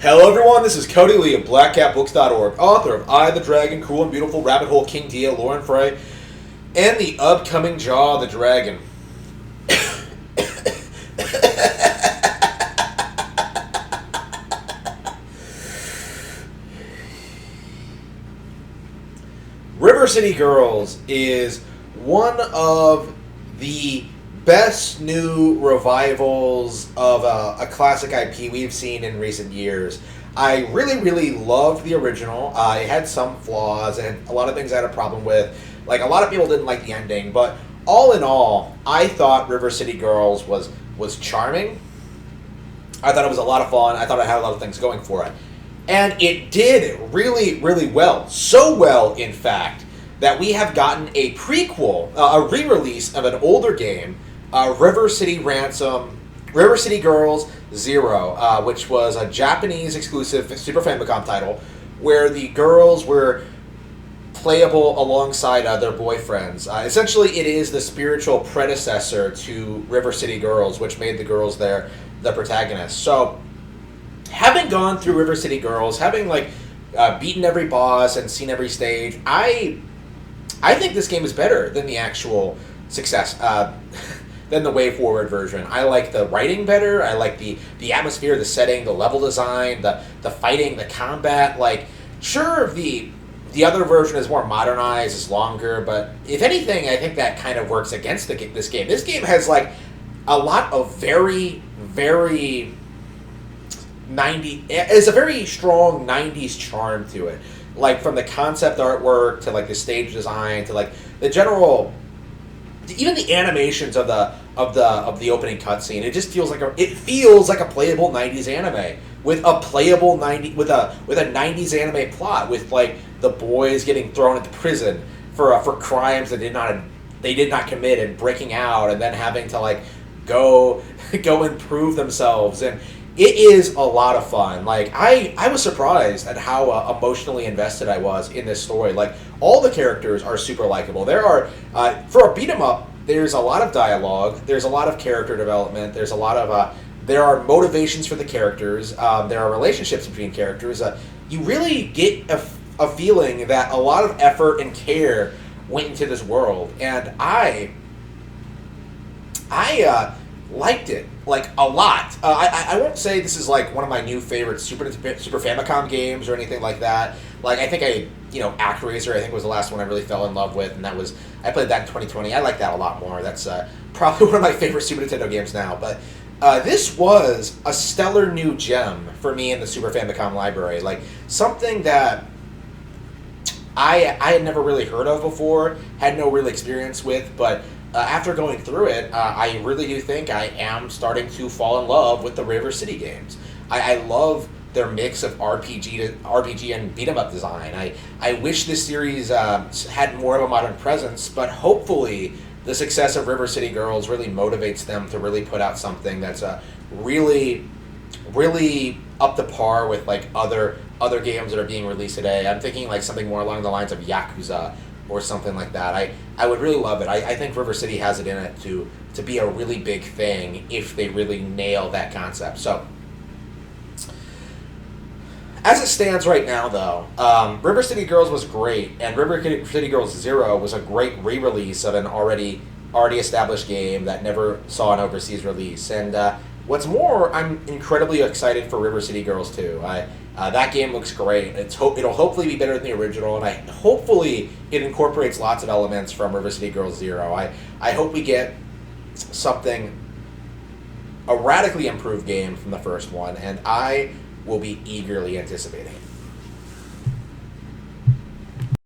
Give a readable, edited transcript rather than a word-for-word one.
Hello, everyone. This is Cody Lee of BlackCatBooks.org, author of I, the Dragon, Cruel and Beautiful, Rabbit Hole, King Dia, Lauren Frey, and the upcoming Jaw the Dragon. River City Girls is one of the best new revivals of a classic IP we've seen in recent years. I really loved the original. It had some flaws and a lot of things I had a problem with. Like, a lot of people didn't like the ending, but all in all, I thought River City Girls was charming. I thought it was a lot of fun. I thought it had a lot of things going for it. And it did really well. So well, in fact, that we have gotten a prequel, a re-release of an older game, River City Girls Zero, which was a Japanese exclusive Super Famicom title, where the girls were playable alongside their boyfriends. Essentially, it is the spiritual predecessor to River City Girls, which made the girls the protagonists. So, having gone through River City Girls, having beaten every boss and seen every stage, I think this game is better than the actual success, than the Way Forward version. I like the writing better. I like the atmosphere, the setting, the level design, the fighting, the combat. Like, sure, the other version is more modernized, is longer, but if anything, I think that kind of works against this game. This game has a lot of very 90. It's a very strong 90s charm to it. Like, from the concept artwork to the stage design to the general, even the animations of the opening cutscene. It just feels like a playable 90s anime with a playable 90s anime plot with the boys getting thrown into prison for crimes that they did not commit and breaking out and then having to go and prove themselves. And it is a lot of fun. I was surprised at how emotionally invested I was in this story. All the characters are super likable. There are, for a beat 'em up, there's a lot of dialogue. There's a lot of character development. There's a lot of, there are motivations for the characters. There are relationships between characters. You really get a feeling that a lot of effort and care went into this world. And I liked it a lot. I won't say this is one of my new favorite Super Famicom games or anything like that. I think ActRaiser I think was the last one I really fell in love with, and I played that in 2020. I like that a lot more. That's probably one of my favorite Super Nintendo games now. But this was a stellar new gem for me in the Super Famicom library. Something that I had never really heard of before, had no real experience with, but after going through it, I really do think I am starting to fall in love with the River City games. I love their mix of RPG and beat 'em up design. I wish this series had more of a modern presence, but hopefully the success of River City Girls really motivates them to really put out something that's really up to par with other games that are being released today. I'm thinking something more along the lines of Yakuza or something like that. I would really love it. I think River City has it in it to be a really big thing if they really nail that concept. So, as it stands right now, though, River City Girls was great, and River City Girls Zero was a great re-release of an already established game that never saw an overseas release. And what's more, I'm incredibly excited for River City Girls 2. That game looks great. It'll hopefully be better than the original, and hopefully it incorporates lots of elements from River City Girls Zero. I hope we get a radically improved game from the first one, and I will be eagerly anticipating it.